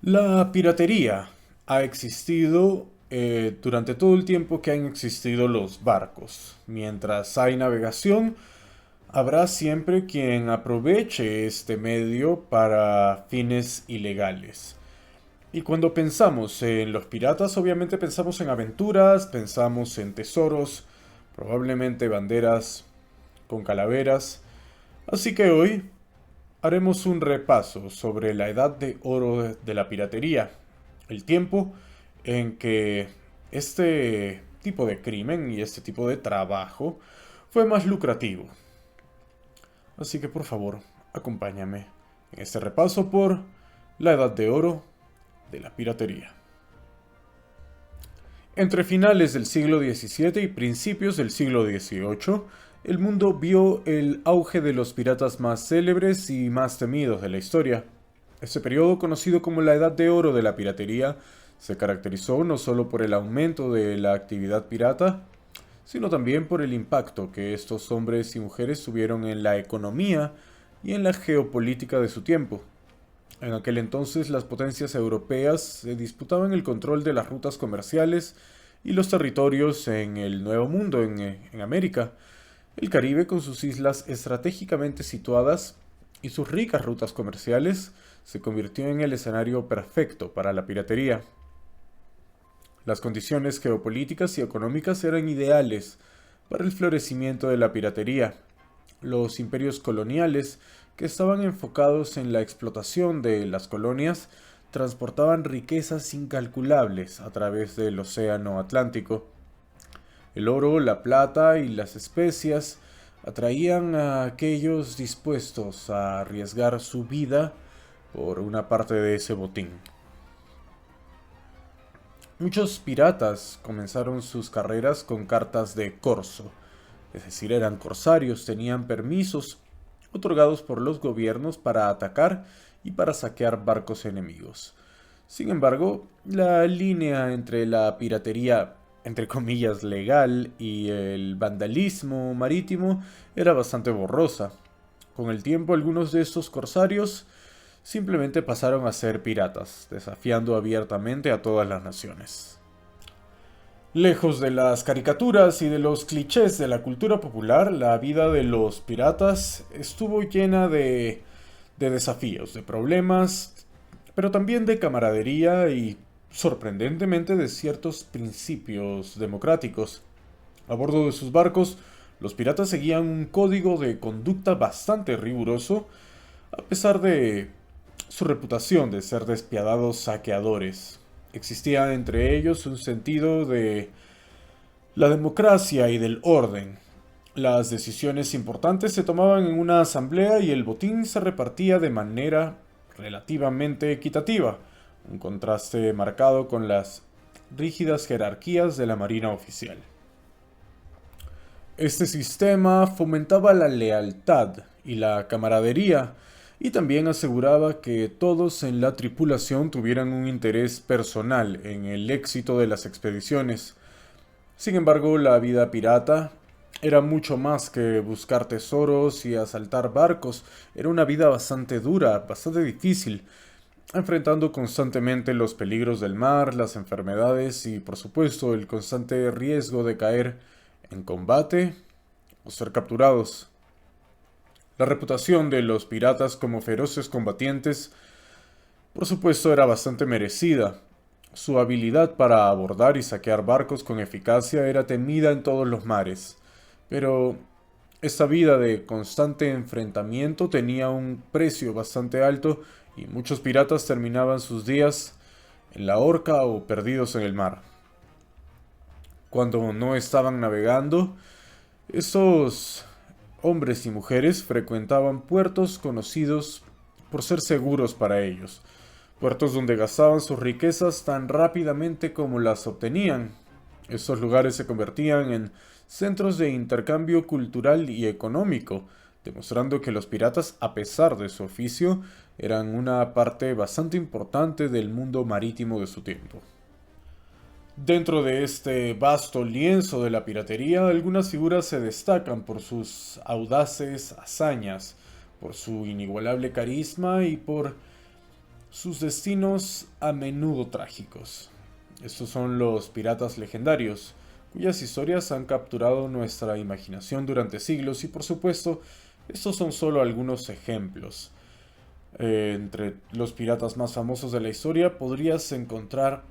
La piratería ha existido durante todo el tiempo que han existido los barcos. Mientras hay navegación, habrá siempre quien aproveche este medio para fines ilegales. Y cuando pensamos en los piratas, obviamente pensamos en aventuras, pensamos en tesoros, probablemente banderas con calaveras. Así que hoy haremos un repaso sobre la edad de oro de la piratería, el tiempo en que este tipo de crimen y este tipo de trabajo fue más lucrativo. Así que por favor, acompáñame en este repaso por la edad de oro de la piratería. Entre finales del siglo XVII y principios del siglo XVIII, el mundo vio el auge de los piratas más célebres y más temidos de la historia. Este periodo, conocido como la Edad de Oro de la piratería, se caracterizó no solo por el aumento de la actividad pirata, sino también por el impacto que estos hombres y mujeres tuvieron en la economía y en la geopolítica de su tiempo. En aquel entonces las potencias europeas se disputaban el control de las rutas comerciales y los territorios en el Nuevo Mundo, en América. El Caribe, con sus islas estratégicamente situadas y sus ricas rutas comerciales, se convirtió en el escenario perfecto para la piratería. Las condiciones geopolíticas y económicas eran ideales para el florecimiento de la piratería. Los imperios coloniales, que estaban enfocados en la explotación de las colonias, transportaban riquezas incalculables a través del océano Atlántico. El oro, la plata y las especias atraían a aquellos dispuestos a arriesgar su vida por una parte de ese botín. Muchos piratas comenzaron sus carreras con cartas de corso, es decir, eran corsarios, tenían permisos otorgados por los gobiernos para atacar y para saquear barcos enemigos. Sin embargo, la línea entre la piratería, entre comillas, legal y el vandalismo marítimo era bastante borrosa. Con el tiempo, algunos de estos corsarios simplemente pasaron a ser piratas, desafiando abiertamente a todas las naciones. Lejos de las caricaturas y de los clichés de la cultura popular, la vida de los piratas estuvo llena de desafíos, de problemas, pero también de camaradería y, sorprendentemente, de ciertos principios democráticos. A bordo de sus barcos, los piratas seguían un código de conducta bastante riguroso, a pesar de su reputación de ser despiadados saqueadores. Existía entre ellos un sentido de la democracia y del orden. Las decisiones importantes se tomaban en una asamblea y el botín se repartía de manera relativamente equitativa, un contraste marcado con las rígidas jerarquías de la Marina oficial. Este sistema fomentaba la lealtad y la camaradería y también aseguraba que todos en la tripulación tuvieran un interés personal en el éxito de las expediciones. Sin embargo, la vida pirata era mucho más que buscar tesoros y asaltar barcos. Era una vida bastante dura, bastante difícil, enfrentando constantemente los peligros del mar, las enfermedades y, por supuesto, el constante riesgo de caer en combate o ser capturados. La reputación de los piratas como feroces combatientes, por supuesto, era bastante merecida. Su habilidad para abordar y saquear barcos con eficacia era temida en todos los mares. Pero esta vida de constante enfrentamiento tenía un precio bastante alto y muchos piratas terminaban sus días en la horca o perdidos en el mar. Cuando no estaban navegando, estos hombres y mujeres frecuentaban puertos conocidos por ser seguros para ellos, puertos donde gastaban sus riquezas tan rápidamente como las obtenían. Estos lugares se convertían en centros de intercambio cultural y económico, demostrando que los piratas, a pesar de su oficio, eran una parte bastante importante del mundo marítimo de su tiempo. Dentro de este vasto lienzo de la piratería, algunas figuras se destacan por sus audaces hazañas, por su inigualable carisma y por sus destinos a menudo trágicos. Estos son los piratas legendarios, cuyas historias han capturado nuestra imaginación durante siglos y por supuesto, estos son solo algunos ejemplos. Entre los piratas más famosos de la historia podrías encontrar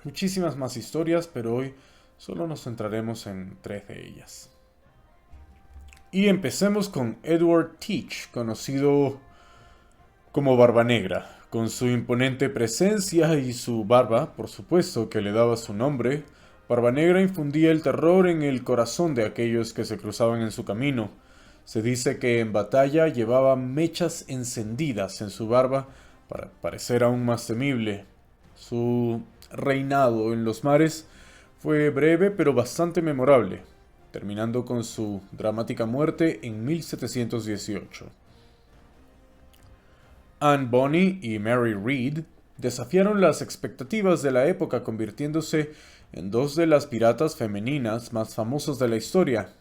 muchísimas más historias, pero hoy solo nos centraremos en 3 de ellas. Y empecemos con Edward Teach, conocido como Barba Negra. Con su imponente presencia y su barba, por supuesto, que le daba su nombre, Barba Negra infundía el terror en el corazón de aquellos que se cruzaban en su camino. Se dice que en batalla llevaba mechas encendidas en su barba para parecer aún más temible. Su reinado en los mares fue breve pero bastante memorable, terminando con su dramática muerte en 1718. Anne Bonny y Mary Read desafiaron las expectativas de la época, convirtiéndose en 2 de las piratas femeninas más famosas de la historia.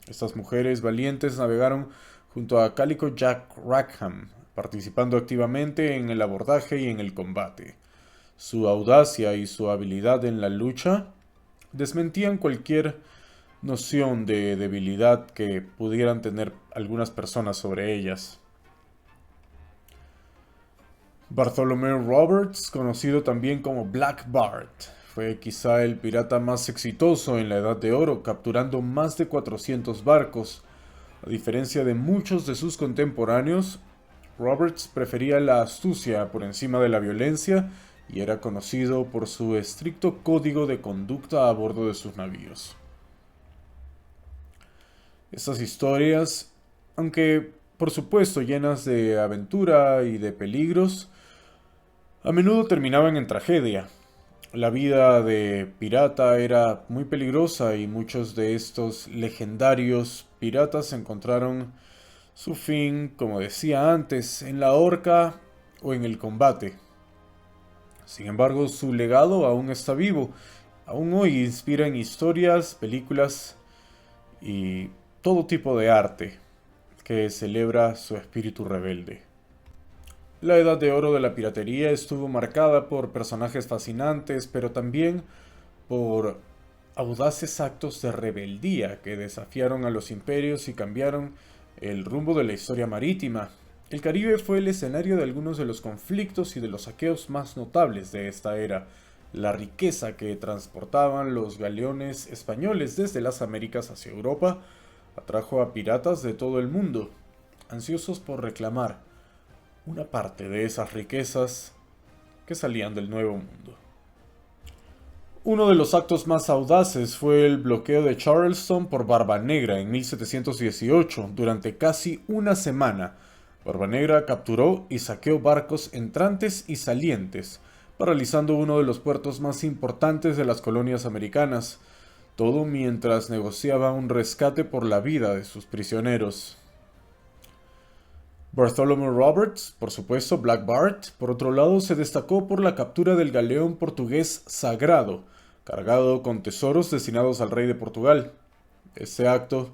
Estas mujeres valientes navegaron junto a Calico Jack Rackham, participando activamente en el abordaje y en el combate. Su audacia y su habilidad en la lucha desmentían cualquier noción de debilidad que pudieran tener algunas personas sobre ellas. Bartholomew Roberts, conocido también como Black Bart, fue quizá el pirata más exitoso en la Edad de Oro, capturando más de 400 barcos. A diferencia de muchos de sus contemporáneos, Roberts prefería la astucia por encima de la violencia y era conocido por su estricto código de conducta a bordo de sus navíos. Estas historias, aunque por supuesto llenas de aventura y de peligros, a menudo terminaban en tragedia. La vida de pirata era muy peligrosa y muchos de estos legendarios piratas encontraron su fin, como decía antes, en la horca o en el combate. Sin embargo, su legado aún está vivo. Aún hoy inspira en historias, películas y todo tipo de arte que celebra su espíritu rebelde. La edad de oro de la piratería estuvo marcada por personajes fascinantes, pero también por audaces actos de rebeldía que desafiaron a los imperios y cambiaron el rumbo de la historia marítima. El Caribe fue el escenario de algunos de los conflictos y de los saqueos más notables de esta era. La riqueza que transportaban los galeones españoles desde las Américas hacia Europa atrajo a piratas de todo el mundo, ansiosos por reclamar una parte de esas riquezas que salían del Nuevo Mundo. Uno de los actos más audaces fue el bloqueo de Charleston por Barba Negra en 1718. Durante casi una semana, Barba Negra capturó y saqueó barcos entrantes y salientes, paralizando uno de los puertos más importantes de las colonias americanas, todo mientras negociaba un rescate por la vida de sus prisioneros. Bartholomew Roberts, por supuesto Black Bart, por otro lado se destacó por la captura del galeón portugués Sagrado, cargado con tesoros destinados al rey de Portugal. Este acto,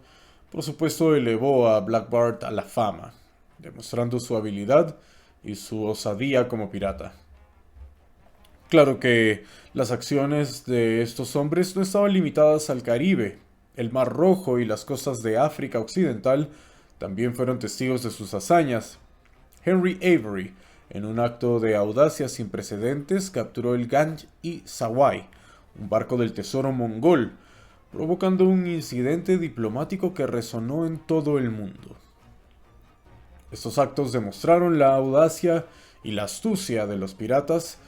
por supuesto, elevó a Black Bart a la fama, demostrando su habilidad y su osadía como pirata. Claro que las acciones de estos hombres no estaban limitadas al Caribe. El Mar Rojo y las costas de África Occidental también fueron testigos de sus hazañas. Henry Avery, en un acto de audacia sin precedentes, capturó el Ganj y Sawai, un barco del tesoro mongol, provocando un incidente diplomático que resonó en todo el mundo. Estos actos demostraron la audacia y la astucia de los piratas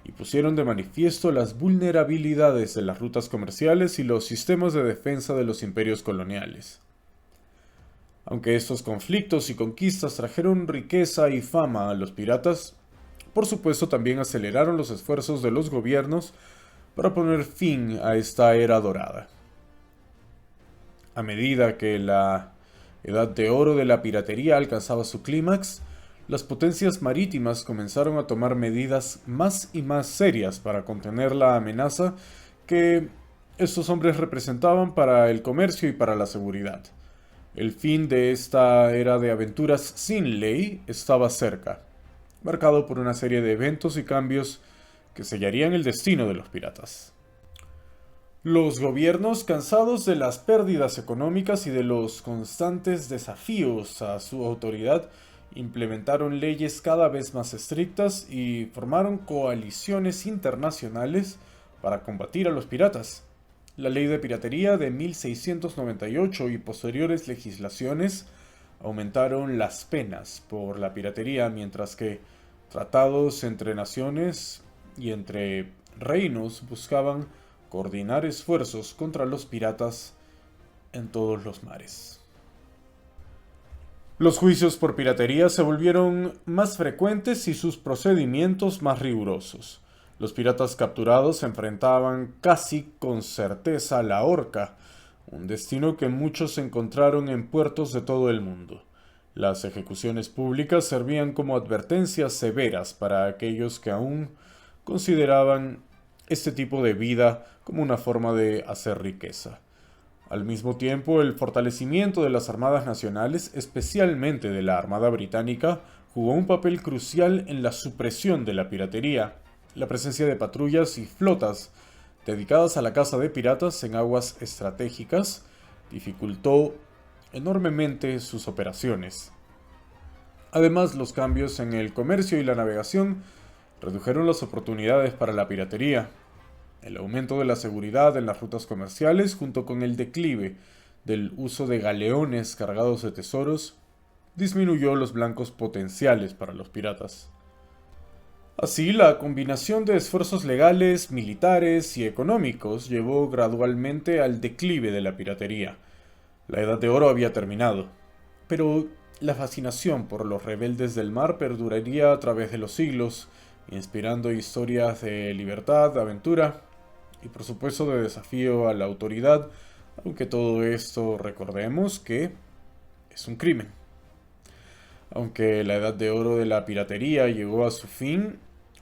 y pusieron de manifiesto las vulnerabilidades de las rutas comerciales y los sistemas de defensa de los imperios coloniales. Aunque estos conflictos y conquistas trajeron riqueza y fama a los piratas, por supuesto también aceleraron los esfuerzos de los gobiernos para poner fin a esta era dorada. A medida que la edad de oro de la piratería alcanzaba su clímax, las potencias marítimas comenzaron a tomar medidas más y más serias para contener la amenaza que estos hombres representaban para el comercio y para la seguridad. El fin de esta era de aventuras sin ley estaba cerca. marcado por una serie de eventos y cambios que sellarían el destino de los piratas. Los gobiernos, cansados de las pérdidas económicas y de los constantes desafíos a su autoridad, implementaron leyes cada vez más estrictas y formaron coaliciones internacionales para combatir a los piratas. La ley de piratería de 1698 y posteriores legislaciones aumentaron las penas por la piratería, mientras que tratados entre naciones y entre reinos buscaban coordinar esfuerzos contra los piratas en todos los mares. Los juicios por piratería se volvieron más frecuentes y sus procedimientos más rigurosos. Los piratas capturados se enfrentaban casi con certeza a la horca, un destino que muchos encontraron en puertos de todo el mundo. Las ejecuciones públicas servían como advertencias severas para aquellos que aún consideraban este tipo de vida como una forma de hacer riqueza. Al mismo tiempo, el fortalecimiento de las armadas nacionales, especialmente de la Armada Británica, jugó un papel crucial en la supresión de la piratería. La presencia de patrullas y flotas dedicadas a la caza de piratas en aguas estratégicas dificultó enormemente sus operaciones. Además, los cambios en el comercio y la navegación redujeron las oportunidades para la piratería. El aumento de la seguridad en las rutas comerciales, junto con el declive del uso de galeones cargados de tesoros, disminuyó los blancos potenciales para los piratas. Así, la combinación de esfuerzos legales, militares y económicos llevó gradualmente al declive de la piratería. La Edad de Oro había terminado, pero la fascinación por los rebeldes del mar perduraría a través de los siglos, inspirando historias de libertad, aventura y por supuesto de desafío a la autoridad, aunque todo esto recordemos que es un crimen. Aunque la edad de oro de la piratería llegó a su fin,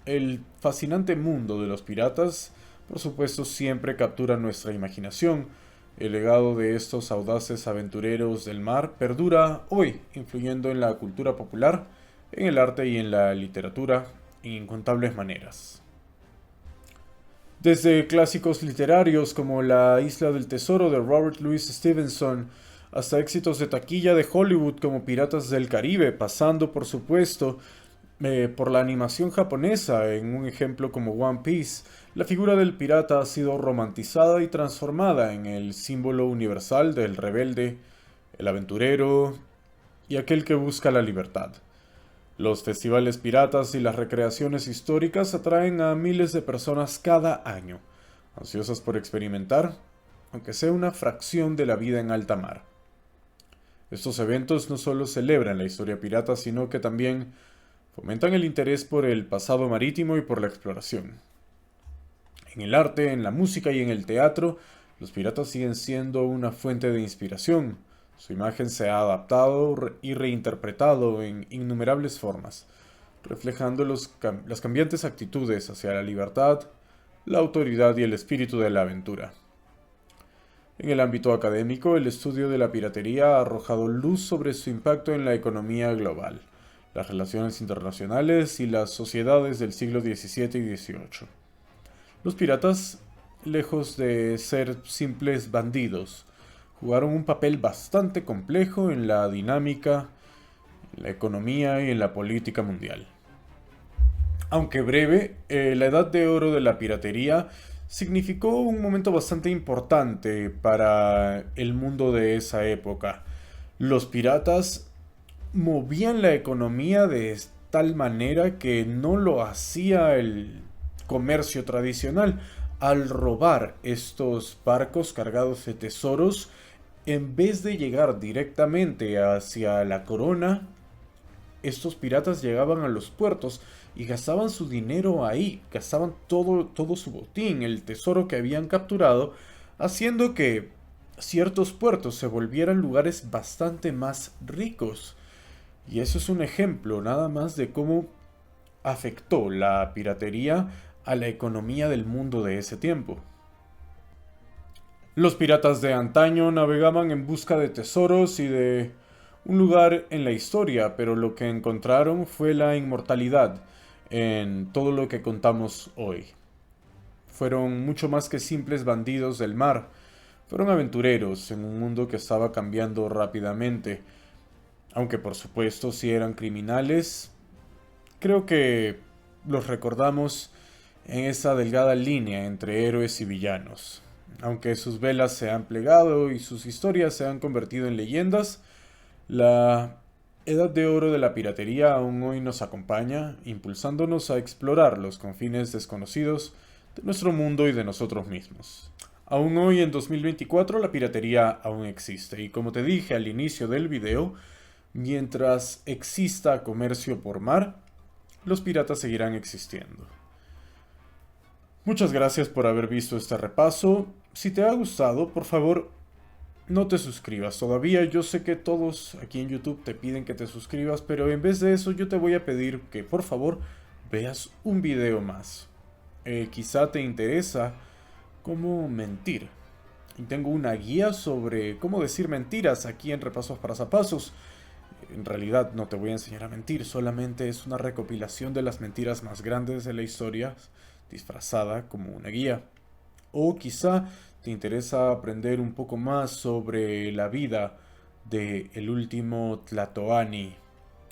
el fascinante mundo de los piratas, por supuesto, siempre captura nuestra imaginación. El legado de estos audaces aventureros del mar perdura hoy, influyendo en la cultura popular, en el arte y en la literatura en incontables maneras. Desde clásicos literarios como La Isla del Tesoro de Robert Louis Stevenson, hasta éxitos de taquilla de Hollywood como Piratas del Caribe, pasando por supuesto por la animación japonesa en un ejemplo como One Piece, la figura del pirata ha sido romantizada y transformada en el símbolo universal del rebelde, el aventurero y aquel que busca la libertad. Los festivales piratas y las recreaciones históricas atraen a miles de personas cada año, ansiosas por experimentar, aunque sea una fracción de la vida en alta mar. Estos eventos no solo celebran la historia pirata, sino que también fomentan el interés por el pasado marítimo y por la exploración. En el arte, en la música y en el teatro, los piratas siguen siendo una fuente de inspiración. Su imagen se ha adaptado y reinterpretado en innumerables formas, reflejando las cambiantes actitudes hacia la libertad, la autoridad y el espíritu de la aventura. En el ámbito académico, el estudio de la piratería ha arrojado luz sobre su impacto en la economía global, las relaciones internacionales y las sociedades del siglo XVII y XVIII. Los piratas, lejos de ser simples bandidos, jugaron un papel bastante complejo en la dinámica, en la economía y en la política mundial. Aunque breve, la edad de oro de la piratería significó un momento bastante importante para el mundo de esa época. Los piratas movían la economía de tal manera que no lo hacía el comercio tradicional. Al robar estos barcos cargados de tesoros, en vez de llegar directamente hacia la corona, estos piratas llegaban a los puertos y gastaban su dinero ahí, gastaban todo su botín, el tesoro que habían capturado, haciendo que ciertos puertos se volvieran lugares bastante más ricos. Y eso es un ejemplo nada más de cómo afectó la piratería a la economía del mundo de ese tiempo. Los piratas de antaño navegaban en busca de tesoros y de un lugar en la historia, pero lo que encontraron fue la inmortalidad en todo lo que contamos hoy. Fueron mucho más que simples bandidos del mar, fueron aventureros en un mundo que estaba cambiando rápidamente. Aunque por supuesto si eran criminales, creo que los recordamos en esa delgada línea entre héroes y villanos. Aunque sus velas se han plegado y sus historias se han convertido en leyendas, la edad de oro de la piratería aún hoy nos acompaña, impulsándonos a explorar los confines desconocidos de nuestro mundo y de nosotros mismos. Aún hoy en 2024 la piratería aún existe y como te dije al inicio del video, mientras exista comercio por mar, los piratas seguirán existiendo. Muchas gracias por haber visto este repaso. Si te ha gustado, por favor, no te suscribas todavía. Yo sé que todos aquí en YouTube te piden que te suscribas, pero en vez de eso yo te voy a pedir que por favor veas un video más. Quizá te interesa cómo mentir. Y tengo una guía sobre cómo decir mentiras aquí en Repasos para Zapazos. En realidad no te voy a enseñar a mentir, solamente es una recopilación de las mentiras más grandes de la historia, disfrazada como una guía. O quizá te interesa aprender un poco más sobre la vida de el último Tlatoani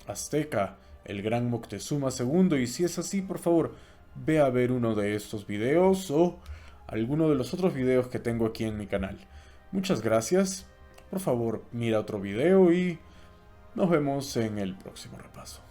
azteca, el gran Moctezuma II, y si es así, por favor, ve a ver uno de estos videos o alguno de los otros videos que tengo aquí en mi canal. Muchas gracias, por favor mira otro video y nos vemos en el próximo repaso.